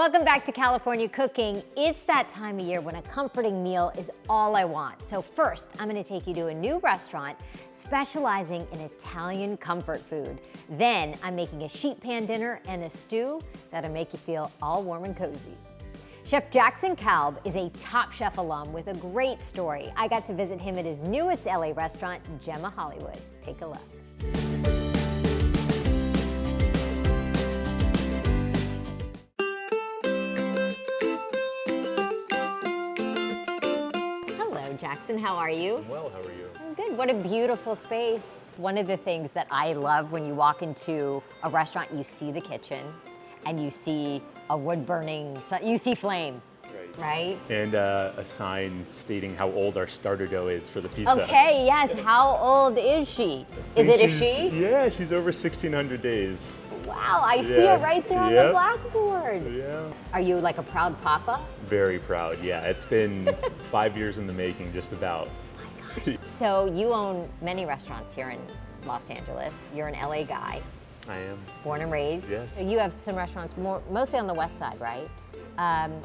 Welcome back to California Cooking. It's that time of year when a comforting meal is all I want. So first, I'm gonna take you to a new restaurant specializing in Italian comfort food. Then I'm making a sheet pan dinner and a stew that'll make you feel all warm and cozy. Chef Jackson Kalb is a Top Chef alum with a great story. I got to visit him at his newest LA restaurant, Jemma Hollywood. Take a look. Jackson, how are you? I'm well, how are you? I'm good. What a beautiful space. One of the things that I love when you walk into a restaurant, you see the kitchen and you see a wood burning, you see flame, right? And a sign stating how old our starter dough is for the pizza. Okay, yes. How old is she? Is it a she? Yeah, she's over 1,600 days. Wow, I see it right there on the blackboard. Yeah. Are you like a proud papa? Very proud, yeah. It's been 5 years in the making, just about. Oh my gosh. So you own many restaurants here in Los Angeles. You're an LA guy. I am. Born and raised. Yes. You have some restaurants mostly on the west side, right?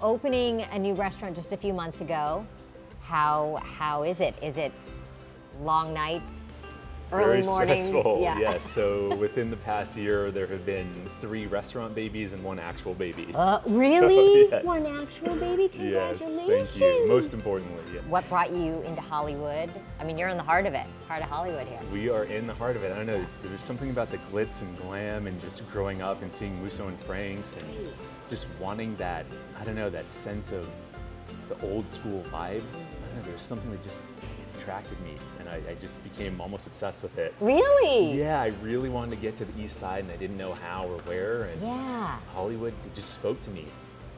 Opening a new restaurant just a few months ago. How is it? Is it long nights? Early mornings. Very stressful, yeah. yes. So within the past year, there have been 3 restaurant babies and 1 actual baby. Really? So, yes. 1 actual baby? Congratulations. Yes, thank you. Most importantly, yeah. What brought you into Hollywood? I mean, you're in the heart of it, heart of Hollywood here. We are in the heart of it. I don't know, there's something about the glitz and glam and just growing up and seeing Musso and Frank's and just wanting that, I don't know, that sense of the old school vibe. I don't know, there's something that just attracted me, and I just became almost obsessed with it. Really? Yeah, I really wanted to get to the east side and I didn't know how or where, and Hollywood, it just spoke to me.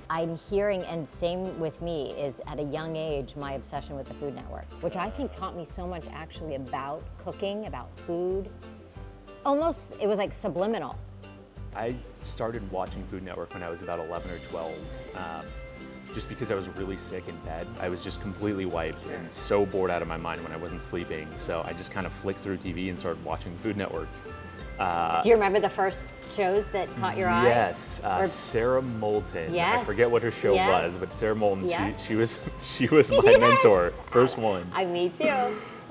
I'm hearing, and same with me, is at a young age, my obsession with the Food Network, which I think taught me so much actually about cooking, about food. Almost, it was like subliminal. I started watching Food Network when I was about 11 or 12. Just because I was really sick in bed. I was just completely wiped and so bored out of my mind when I wasn't sleeping. So I just kind of flicked through TV and started watching Food Network. Do you remember the first shows that caught your eye? Yes, Sarah Moulton. Yes. I forget what her show was, but Sarah Moulton, she was my Yes. mentor, first one. Me too.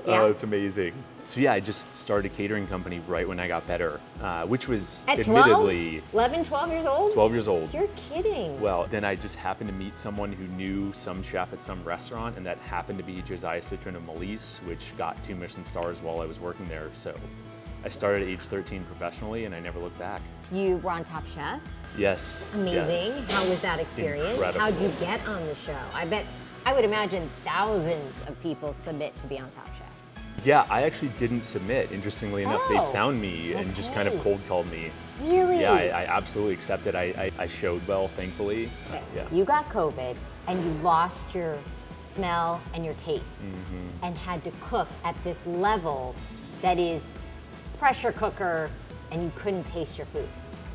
Oh, it's amazing. So yeah, I just started a catering company right when I got better, which was at admittedly 11, 12 years old? 12 years old. You're kidding. Well, then I just happened to meet someone who knew some chef at some restaurant, and that happened to be Josiah Citron of Melise, which got 2 Michelin stars while I was working there. So I started at age 13 professionally, and I never looked back. You were on Top Chef? Yes. Amazing. Yes. How was that experience? Incredible. How'd you get on the show? I would imagine thousands of people submit to be on Top Chef. Yeah, I actually didn't submit. Interestingly enough, they found me and just kind of cold called me. Really? Yeah, I absolutely accepted. I showed well, thankfully. Okay. Yeah. You got COVID and you lost your smell and your taste and had to cook at this level that is pressure cooker and you couldn't taste your food.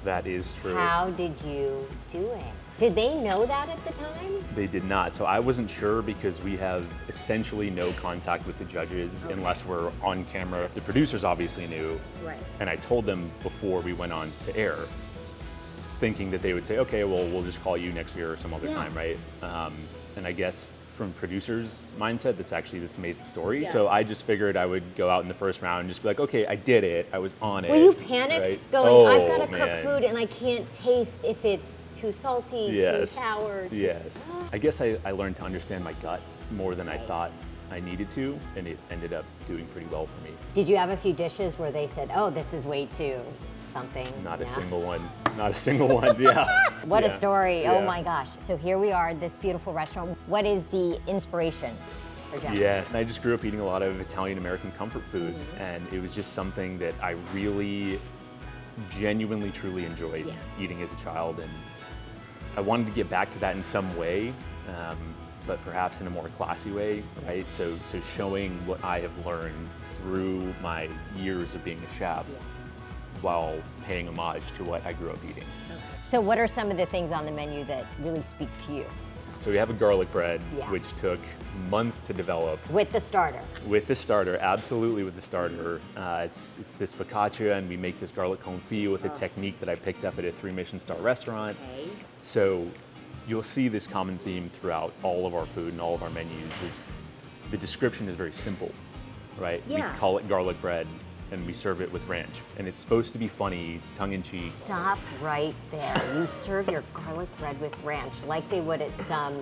That is true. How did you do it? Did they know that at the time? They did not. So I wasn't sure because we have essentially no contact with the judges unless we're on camera. The producers obviously knew. Right. And I told them before we went on to air, thinking that they would say, okay, well, we'll just call you next year or some other time, right? And I guess from producers' mindset, that's actually this amazing story. So I just figured I would go out in the first round and just be like, okay, I did it. I was on it. Were you panicked? Right? Going, I've got to cook food and I can't taste if it's too salty, too sour. Yes. I guess I learned to understand my gut more than I thought I needed to, and it ended up doing pretty well for me. Did you have a few dishes where they said, oh, this is way too something? Not a single one. Not a single one, yeah. What a story. Yeah. Oh my gosh. So here we are, this beautiful restaurant. What is the inspiration for Jemma? Yes, and I just grew up eating a lot of Italian-American comfort food, and it was just something that I really genuinely, truly enjoyed eating as a child, and I wanted to get back to that in some way, but perhaps in a more classy way, right? So showing what I have learned through my years of being a chef while paying homage to what I grew up eating. So what are some of the things on the menu that really speak to you? So we have a garlic bread, which took months to develop. With the starter? With the starter, absolutely with the starter. It's this focaccia, and we make this garlic confit with a technique that I picked up at a 3 Michelin star restaurant. Okay. So You'll see this common theme throughout all of our food and all of our menus is the description is very simple, right? Yeah. We call it garlic bread and we serve it with ranch. And it's supposed to be funny, tongue-in-cheek. Stop right there. You serve your garlic bread with ranch like they would at some,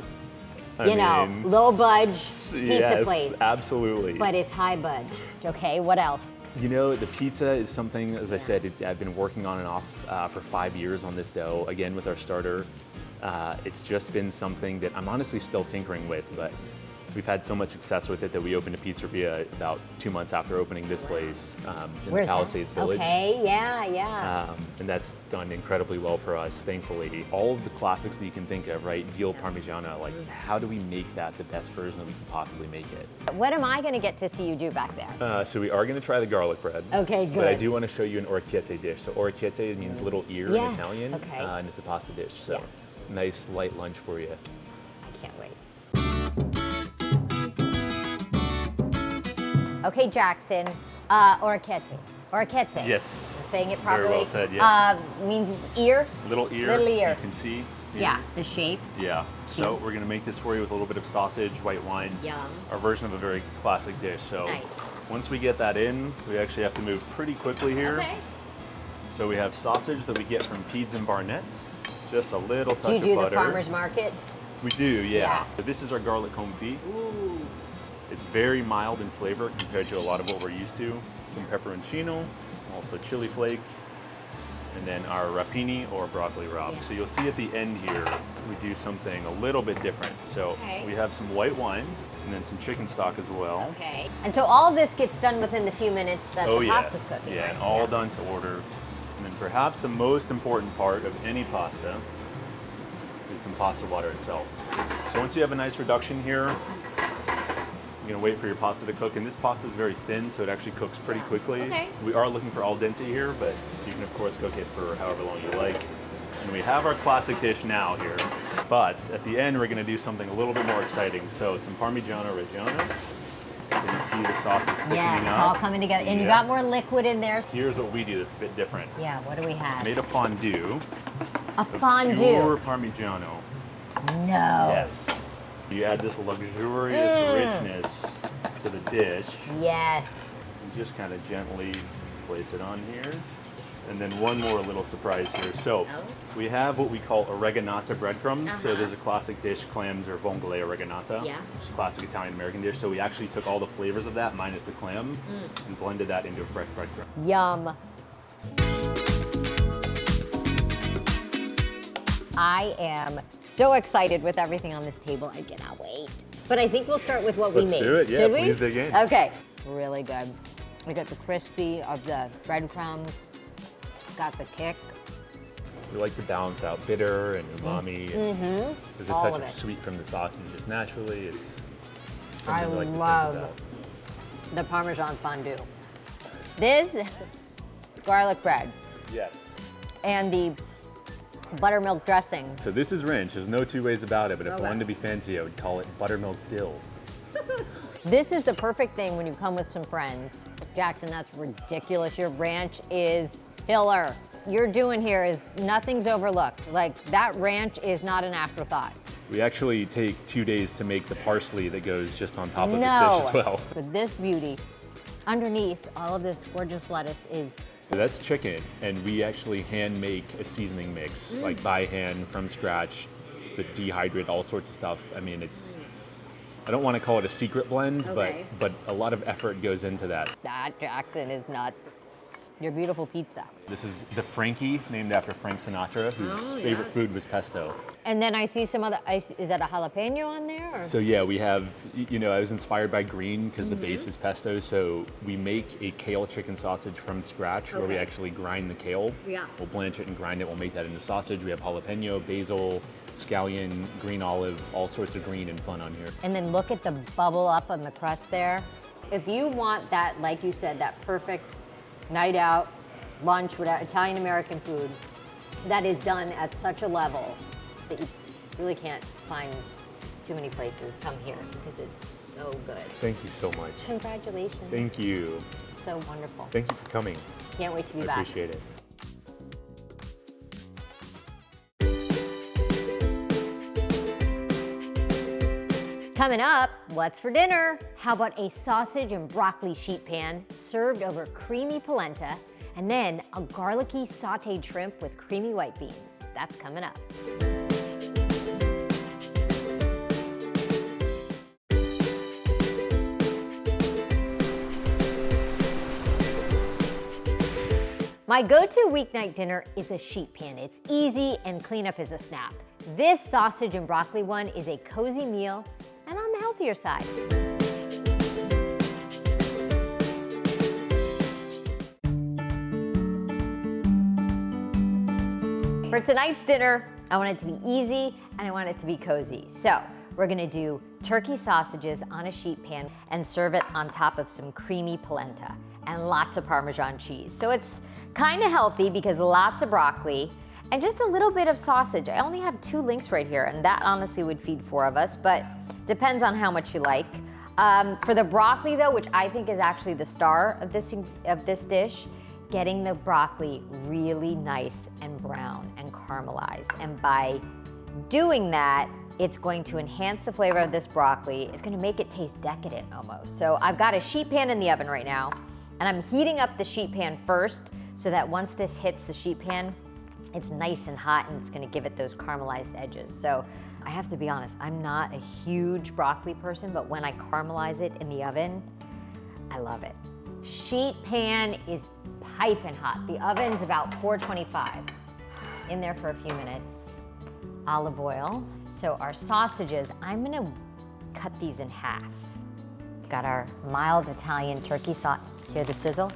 low budge pizza yes, place. Absolutely. But it's high budge. Okay, what else? You know, the pizza is something, as I said, I've been working on and off for 5 years on this dough, again with our starter. It's just been something that I'm honestly still tinkering with, but we've had so much success with it that we opened a pizzeria about 2 months after opening this place in the Palisades Village. Okay, yeah. And that's done incredibly well for us, thankfully. All of the classics that you can think of, right? Veal Parmigiana, like how do we make that the best version that we can possibly make it? What am I gonna get to see you do back there? So we are gonna try the garlic bread. Okay, good. But I do want to show you an orecchiette dish. So orecchiette means little ear in Yeah, Italian, okay. and it's a pasta dish. So Yeah. nice light lunch for you. I can't wait. Okay, Jackson, orecchiette. Orecchiette. Yes. I'm saying it Very properly. well said, yes. Means ear. Little ear. Little ear. You can see. here. Yeah, the shape. Yeah. So we're gonna make this for you with a little bit of sausage, white wine. Yum. Our version of a very classic dish. So Nice. once we get that in, we actually have to move pretty quickly here. Okay. So we have sausage that we get from Pedes and Barnett's. Just a little touch Do you of do butter. the farmer's market? We do, yeah. Yeah. But this is our garlic confit. Ooh. It's very mild in flavor compared to a lot of what we're used to. Some pepperoncino, also chili flake, and then our rapini or broccoli rabe. Yeah. So you'll see at the end here, we do something a little bit different. So Okay. we have some white wine and then some chicken stock as well. Okay. And so all of this gets done within the few minutes that Oh the yeah, pasta's cooking, yeah, right? and all done to order. And then perhaps the most important part of any pasta is some pasta water itself. So once you have a nice reduction here, you're gonna wait for your pasta to cook. And this pasta is very thin, so it actually cooks pretty quickly. Okay. We are looking for al dente here, but you can of course cook it for however long you like. And we have our classic dish now here, but at the end we're gonna do something a little bit more exciting. So some Parmigiano Reggiano. So you see the sauce is thickening Yeah, it's up. all coming together. And you Yeah. got more liquid in there. Here's what we do that's a bit different. Yeah, what do we have? Made a fondue. A of fondue. Pure Parmigiano. No. Yes. You add this luxurious richness to the dish. Yes. And just kind of gently place it on here. And then one more little surprise here. So we have what we call oreganata breadcrumbs. So there's a classic dish, clams or vongole oreganata. Yeah. Which is a classic Italian-American dish. So we actually took all the flavors of that, minus the clam, and blended that into a fresh breadcrumb. Yum. I am so excited with everything on this table. I cannot wait. But I think we'll start with what we Let's made. do it. Yeah, Should we? please dig in. Okay. Really good. We got the crispy of the breadcrumbs. Got the kick. We like to balance out bitter and umami. And there's a All touch of of it. sweet from the sausage just naturally. It's I something we like to think love about. the Parmesan fondue. This garlic bread Yes. and the buttermilk dressing. So this is ranch. There's no two ways about it, but if I Okay. wanted to be fancy, I would call it buttermilk dill. This is the perfect thing when you come with some friends. Jackson, that's ridiculous. Your ranch is killer. You're doing here is nothing's overlooked. Like that ranch is not an afterthought. We actually take 2 days to make the parsley that goes just on top of No. this dish as well. But this beauty, underneath all of this gorgeous lettuce is That's chicken, and we actually hand make a seasoning mix, like by hand from scratch, that dehydrate all sorts of stuff. I mean, it's, I don't want to call it a secret blend, Okay. but a lot of effort goes into that. that Jackson is nuts. Your beautiful pizza. This is the Frankie, named after Frank Sinatra, whose favorite food was pesto. And then I see some other, is that a jalapeno on there? Or? So yeah, we have, you know, I was inspired by green because the base is pesto, so we make a kale chicken sausage from scratch where we Okay. actually grind the kale. Yeah. We'll blanch it and grind it, we'll make that into sausage. We have jalapeno, basil, scallion, green olive, all sorts of green and fun on here. And then look at the bubble up on the crust there. If you want that, like you said, that perfect night out, lunch, whatever, Italian-American food, that is done at such a level that you really can't find too many places. Come here because it's so good. Thank you so much. Congratulations. Thank you. So wonderful. Thank you for coming. Can't wait to be I back. appreciate it. Coming up, what's for dinner? How about a sausage and broccoli sheet pan served over creamy polenta, and then a garlicky sauteed shrimp with creamy white beans. That's coming up. My go-to weeknight dinner is a sheet pan. It's easy and cleanup is a snap. This sausage and broccoli one is a cozy meal and on the healthier side. For tonight's dinner, I want it to be easy and I want it to be cozy. So we're gonna do turkey sausages on a sheet pan and serve it on top of some creamy polenta and lots of Parmesan cheese. So it's kind of healthy because lots of broccoli and just a little bit of sausage. I only have 2 links right here, and that honestly would feed 4 of us, but depends on how much you like. For the broccoli though, which I think is actually the star of this dish, getting the broccoli really nice and brown and caramelized. And by doing that, it's going to enhance the flavor of this broccoli. It's gonna make it taste decadent almost. So I've got a sheet pan in the oven right now, and I'm heating up the sheet pan first so that once this hits the sheet pan, it's nice and hot and it's gonna give it those caramelized edges. So I have to be honest, I'm not a huge broccoli person, but when I caramelize it in the oven, I love it. Sheet pan is piping hot. The oven's about 425. In there for a few minutes. Olive oil. So our sausages, I'm gonna cut these in half. Got our mild Italian turkey sauce. Hear the sizzle?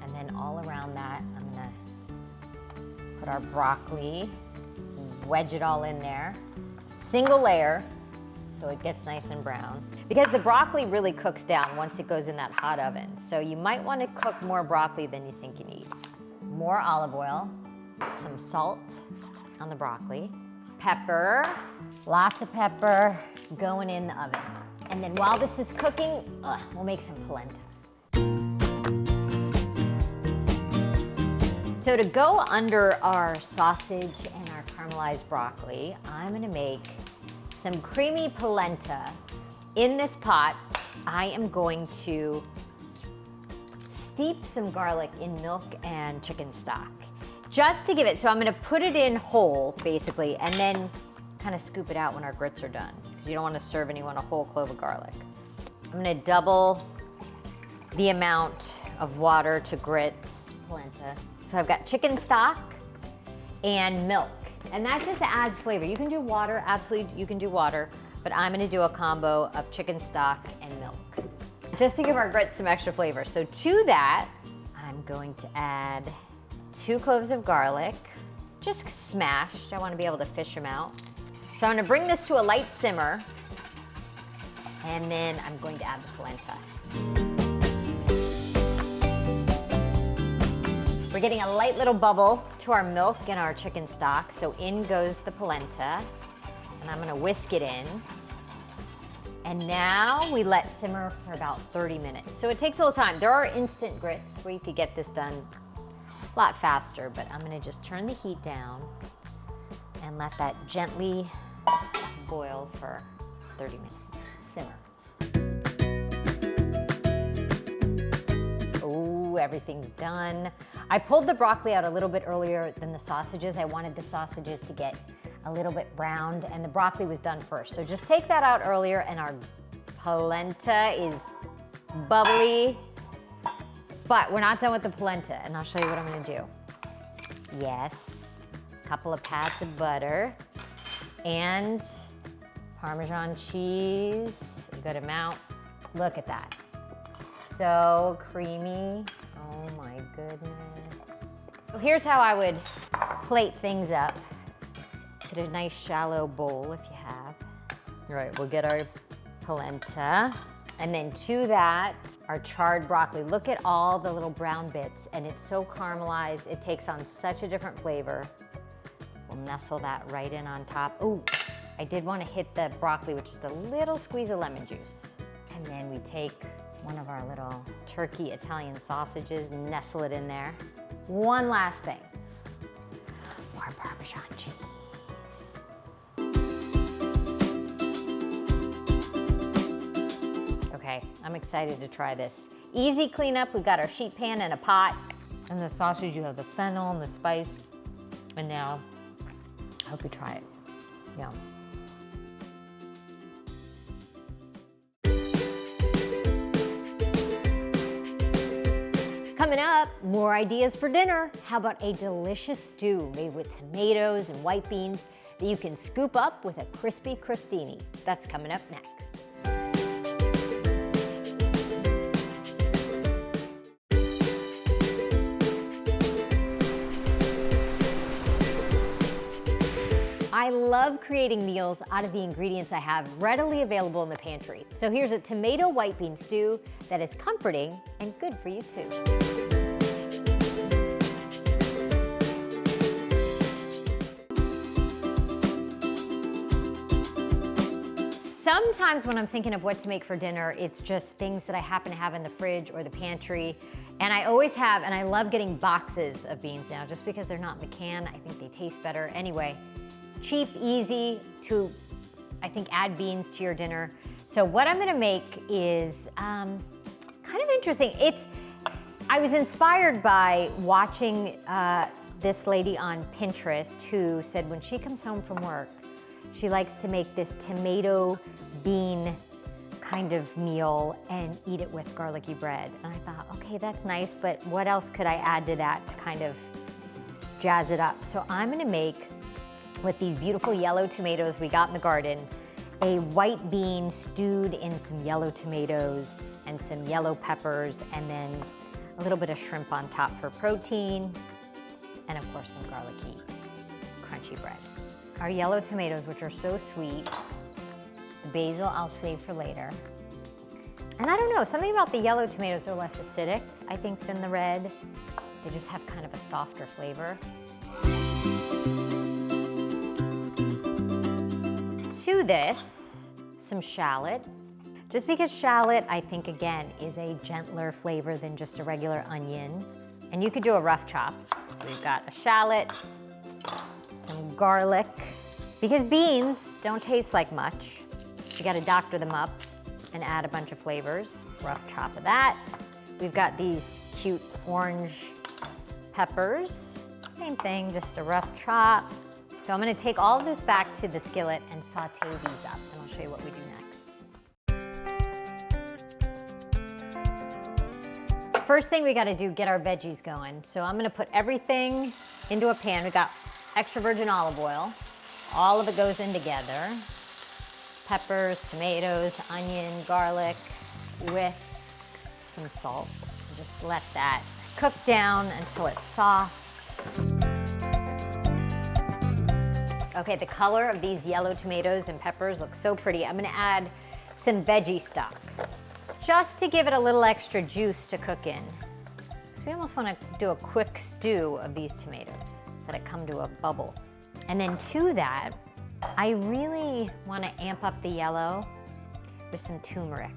And then all around that, I'm gonna put our broccoli, wedge it all in there. Single layer, so it gets nice and brown. Because the broccoli really cooks down once it goes in that hot oven. So you might want to cook more broccoli than you think you need. More olive oil, some salt on the broccoli, pepper, lots of pepper going in the oven. And then while this is cooking, we'll make some polenta. So to go under our sausage and our caramelized broccoli, I'm gonna make some creamy polenta. In this pot, I am going to steep some garlic in milk and chicken stock. Just to give it, so I'm gonna put it in whole, basically, and then kind of scoop it out when our grits are done, because you don't wanna serve anyone a whole clove of garlic. I'm gonna double the amount of water to grits polenta. So I've got chicken stock and milk, and that just adds flavor. You can do water, absolutely you can do water, but I'm gonna do a combo of chicken stock and milk, just to give our grits some extra flavor. So to that, I'm going to add 2 cloves of garlic, just smashed. I wanna be able to fish them out. So I'm gonna bring this to a light simmer, and then I'm going to add the polenta. We're getting a light little bubble to our milk and our chicken stock, so in goes the polenta, and I'm gonna whisk it in. And now we let simmer for about 30 minutes. So it takes a little time. There are instant grits where you could get this done a lot faster, but I'm gonna just turn the heat down and let that gently boil for 30 minutes. Simmer. Ooh, everything's done. I pulled the broccoli out a little bit earlier than the sausages. I wanted the sausages to get a little bit browned, and the broccoli was done first. So just take that out earlier, and our polenta is bubbly. But we're not done with the polenta, and I'll show you what I'm gonna do. Yes, a couple of pats of butter and Parmesan cheese, a good amount. Look at that. So creamy. Oh my goodness. So here's how I would plate things up. Get a nice shallow bowl if you have. All right, we'll get our polenta. And then to that, our charred broccoli. Look at all the little brown bits, and it's so caramelized. It takes on such a different flavor. We'll nestle that right in on top. Ooh, I did want to hit the broccoli with just a little squeeze of lemon juice. And then we take one of our little turkey Italian sausages, nestle it in there. One last thing, more Parmesan cheese. Okay, I'm excited to try this. Easy cleanup, we've got our sheet pan and a pot. And the sausage, you have the fennel and the spice. And now, I hope you try it. Yum. Coming up, more ideas for dinner. How about a delicious stew made with tomatoes and white beans that you can scoop up with a crispy crostini? That's coming up next. I love creating meals out of the ingredients I have readily available in the pantry. So here's a tomato white bean stew that is comforting and good for you too. Sometimes when I'm thinking of what to make for dinner, it's just things that I happen to have in the fridge or the pantry. And I always have, and I love getting boxes of beans now, just because they're not in the can. I think they taste better. Anyway, cheap, easy to, I think, add beans to your dinner. So what I'm gonna make is kind of interesting. I was inspired by watching this lady on Pinterest who said when she comes home from work, she likes to make this tomato bean kind of meal and eat it with garlicky bread. And I thought, okay, that's nice, but what else could I add to that to kind of jazz it up? So I'm gonna make, with these beautiful yellow tomatoes we got in the garden, a white bean stewed in some yellow tomatoes and some yellow peppers, and then a little bit of shrimp on top for protein, and of course some garlicky, crunchy bread. Our yellow tomatoes, which are so sweet. The basil I'll save for later. And I don't know, something about the yellow tomatoes are less acidic, I think, than the red. They just have kind of a softer flavor. To this, some shallot. Just because shallot, I think, again, is a gentler flavor than just a regular onion. And you could do a rough chop. We've got a shallot, some garlic. Because beans don't taste like much, you gotta doctor them up and add a bunch of flavors. Rough chop of that. We've got these cute orange peppers. Same thing, just a rough chop. So I'm gonna take all of this back to the skillet and saute these up, and I'll show you what we do next. First thing we gotta do, get our veggies going. So I'm gonna put everything into a pan. We got extra virgin olive oil. All of it goes in together. Peppers, tomatoes, onion, garlic, with some salt. Just let that cook down until it's soft. Okay, the color of these yellow tomatoes and peppers looks so pretty. I'm gonna add some veggie stock, just to give it a little extra juice to cook in. So we almost wanna do a quick stew of these tomatoes, let it come to a bubble. And then to that, I really wanna amp up the yellow with some turmeric.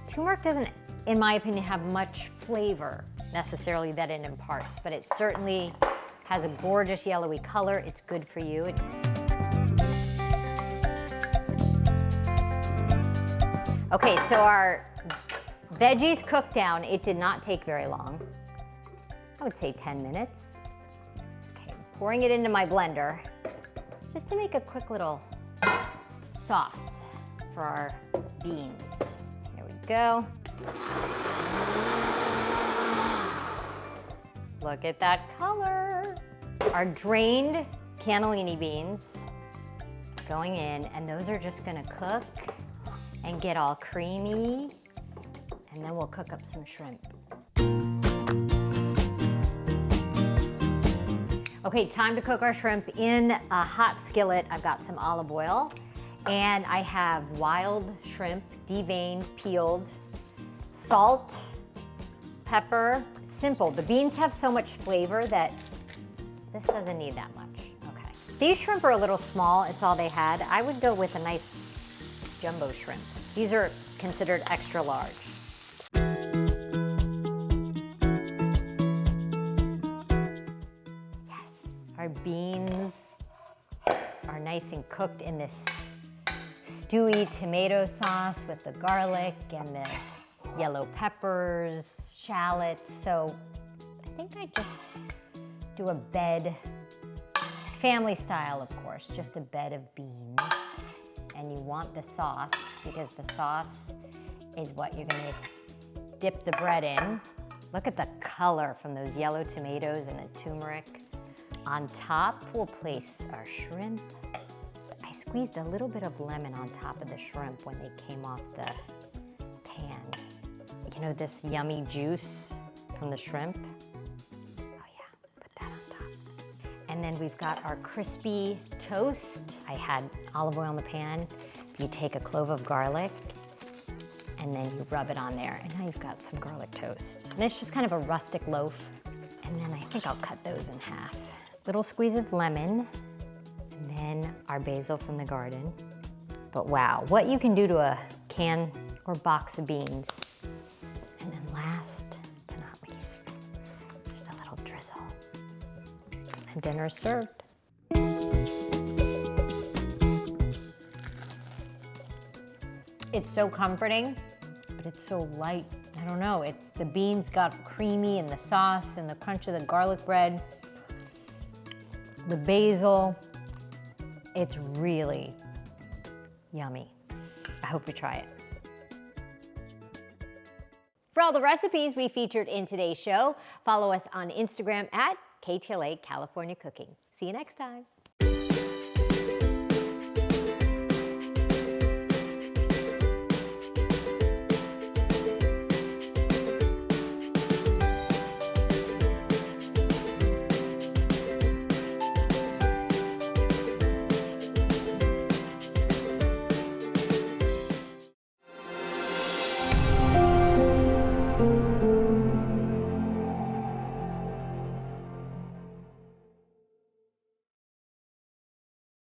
Turmeric doesn't, in my opinion, have much flavor necessarily that it imparts, but it certainly has a gorgeous yellowy color. It's good for you. Okay, so our veggies cooked down. It did not take very long. I would say 10 minutes. Okay, pouring it into my blender just to make a quick little sauce for our beans. Here we go. Look at that color. Our drained cannellini beans going in, and those are just gonna cook and get all creamy, and then we'll cook up some shrimp. Okay, time to cook our shrimp in a hot skillet. I've got some olive oil, and I have wild shrimp, deveined, peeled, salt, pepper, simple. The beans have so much flavor that this doesn't need that much. Okay. These shrimp are a little small, it's all they had. I would go with a nice jumbo shrimp. These are considered extra large. Our beans are nice and cooked in this stewy tomato sauce with the garlic and the yellow peppers, shallots. So I think I just do a bed, family style of course, just a bed of beans. And you want the sauce because the sauce is what you're gonna dip the bread in. Look at the color from those yellow tomatoes and the turmeric. On top, we'll place our shrimp. I squeezed a little bit of lemon on top of the shrimp when they came off the pan. You know this yummy juice from the shrimp? Oh yeah, put that on top. And then we've got our crispy toast. I had olive oil in the pan. You take a clove of garlic and then you rub it on there. And now you've got some garlic toast. And it's just kind of a rustic loaf. And then I think I'll cut those in half. Little squeeze of lemon, and then our basil from the garden. But wow, what you can do to a can or box of beans. And then last but not least, just a little drizzle. And dinner is served. It's so comforting, but it's so light. I don't know, the beans got creamy and the sauce and the crunch of the garlic bread, the basil. It's really yummy. I hope you try it. For all the recipes we featured in today's show, follow us on Instagram at KTLA California Cooking. See you next time.